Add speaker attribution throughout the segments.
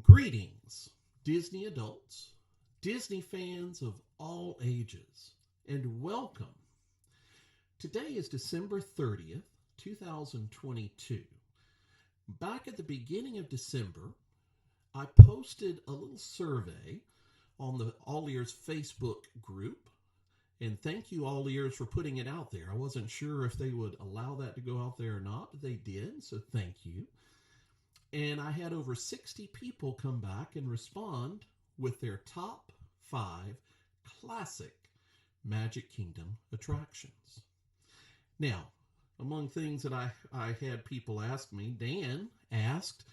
Speaker 1: Greetings, Disney adults, Disney fans of all ages, and welcome. Today is December 30th, 2022. Back at the beginning of December, I posted a little survey on the All Ears Facebook group. And thank you, All Ears, for putting it out there. I wasn't sure if they would allow that to go out there or not, but they did, so thank you. And I had over 60 people come back and respond with their top 5 classic Magic Kingdom attractions. Now, among things that I had people ask me, Dan asked,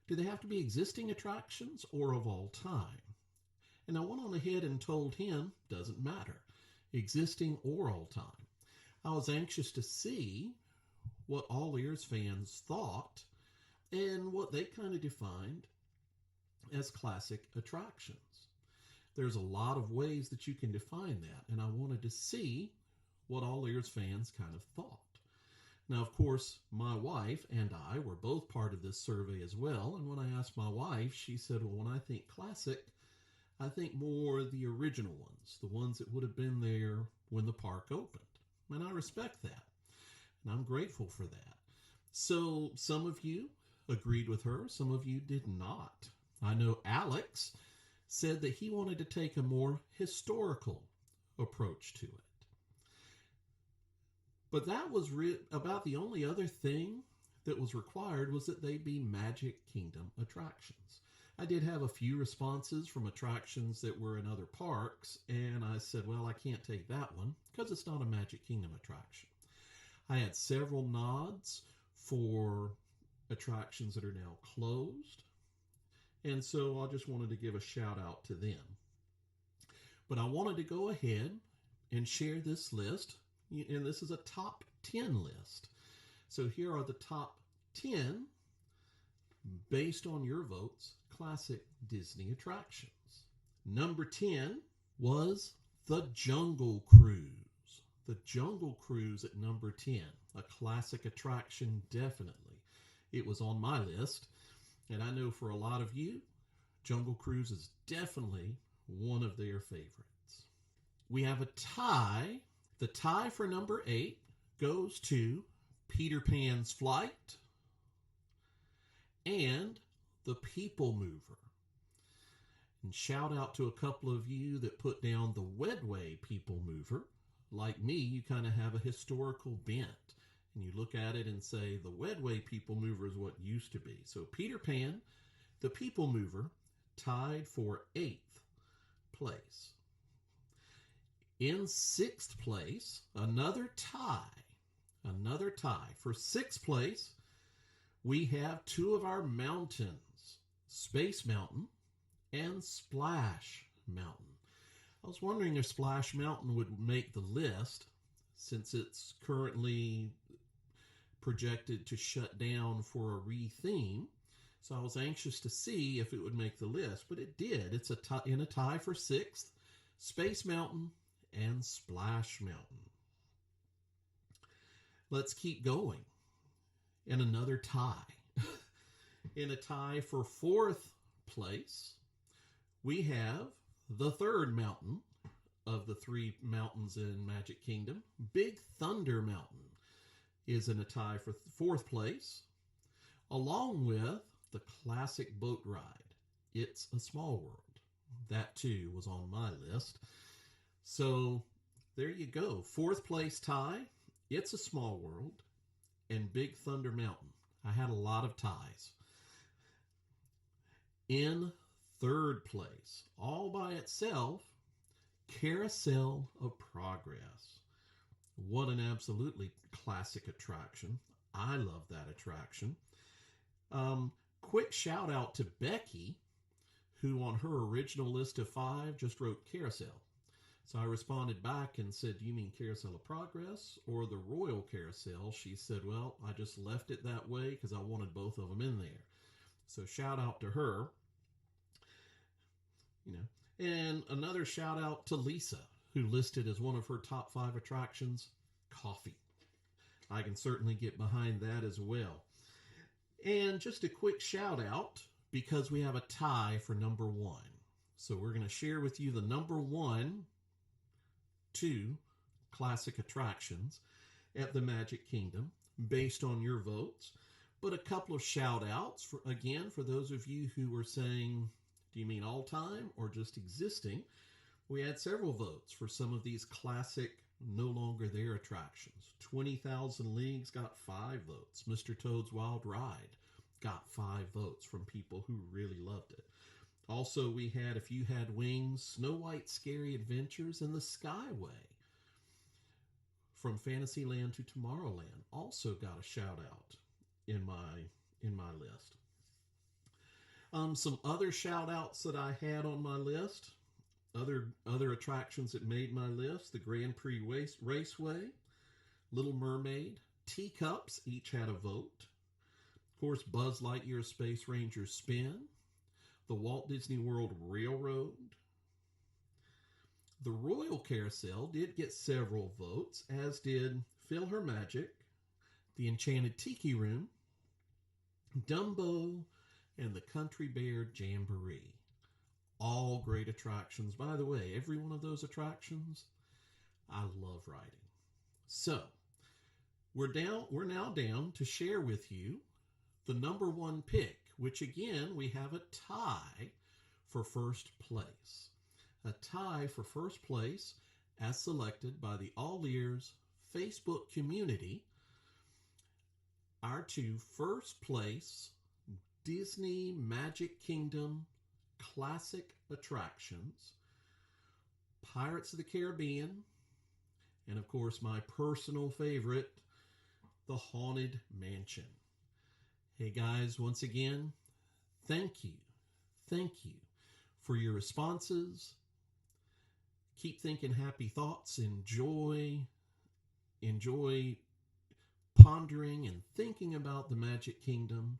Speaker 1: do they have to be existing attractions or of all time? And I went on ahead and told him, doesn't matter, existing or all time. I was anxious to see what All Ears fans thought and what they kind of defined as classic attractions. There's a lot of ways that you can define that, and I wanted to see what All Ears fans kind of thought. Now, of course, my wife and I were both part of this survey as well, and when I asked my wife, she said, well, when I think classic, I think more the original ones, the ones that would have been there when the park opened. And I respect that, and I'm grateful for that. So some of you agreed with her, some of you did not. I know Alex said that he wanted to take a more historical approach to it. But that was about the only other thing that was required was that they be Magic Kingdom attractions. I did have a few responses from attractions that were in other parks, and I said, well, I can't take that one because it's not a Magic Kingdom attraction. I had several nods for attractions that are now closed, and so I just wanted to give a shout out to them. But I wanted to go ahead and share this list, and this is a top 10 list. So here are the top 10 based on your votes, classic Disney attractions. Number 10 was the Jungle Cruise. The Jungle Cruise at number 10, a classic attraction, definitely. It was on my list, and I know for a lot of you, Jungle Cruise is definitely one of their favorites. We have a tie. The tie for number 8 goes to Peter Pan's Flight and the People Mover. And shout out to a couple of you that put down the Wedway People Mover. Like me, you kind of have a historical bent. And you look at it and say, the Wedway People Mover is what used to be. So Peter Pan, the People Mover, tied for 8th place. In 6th place, another tie. For 6th place, we have two of our mountains, Space Mountain and Splash Mountain. I was wondering if Splash Mountain would make the list since it's currently projected to shut down for a re-theme. So I was anxious to see if it would make the list, but it did. It's in a tie for 6th, Space Mountain and Splash Mountain. Let's keep going. And another tie. In a tie for 4th place, we have the third mountain of the 3 mountains in Magic Kingdom. Big Thunder Mountain is in a tie for 4th place, along with the classic boat ride, It's a Small World. That too was on my list. So there you go. 4th place tie, It's a Small World, and Big Thunder Mountain. I had a lot of ties. In 3rd place, all by itself, Carousel of Progress. What an absolutely classic attraction. I love that attraction. Quick shout out to Becky, who on her original list of 5 just wrote Carousel. So I responded back and said, do you mean Carousel of Progress or the Royal Carousel? She said, well, I just left it that way because I wanted both of them in there. So shout out to her. And another shout out to Lisa, who listed as one of her top 5 attractions, coffee. I can certainly get behind that as well. And just a quick shout out because we have a tie for number one. So we're going to share with you the number one, two classic attractions at the Magic Kingdom based on your votes. But a couple of shout outs for those of you who were saying, do you mean all time or just existing? We had several votes for some of these classic, no longer there attractions. 20,000 Leagues got 5 votes. Mr. Toad's Wild Ride got 5 votes from people who really loved it. Also, we had If You Had Wings, Snow White's Scary Adventures, and The Skyway from Fantasyland to Tomorrowland also got a shout out in my list. Some other shout outs that I had on my list, other attractions that made my list: the Grand Prix Raceway, Little Mermaid, Teacups each had a vote. Of course, Buzz Lightyear Space Ranger Spin, the Walt Disney World Railroad. The Royal Carousel did get several votes, as did Feel Her Magic, the Enchanted Tiki Room, Dumbo, and the Country Bear Jamboree. All great attractions. By the way, every one of those attractions, I love riding. So, we're now down to share with you the number one pick, which again, we have a tie for first place. A tie for first place as selected by the All Ears Facebook community. Our 2 first place Disney Magic Kingdom classic attractions: Pirates of the Caribbean, and of course my personal favorite, the Haunted Mansion. Hey guys, once again, thank you for your responses. Keep thinking happy thoughts. Enjoy pondering and thinking about the Magic Kingdom.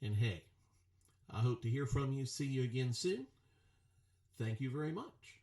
Speaker 1: And hey, I hope to hear from you. See you again soon. Thank you very much.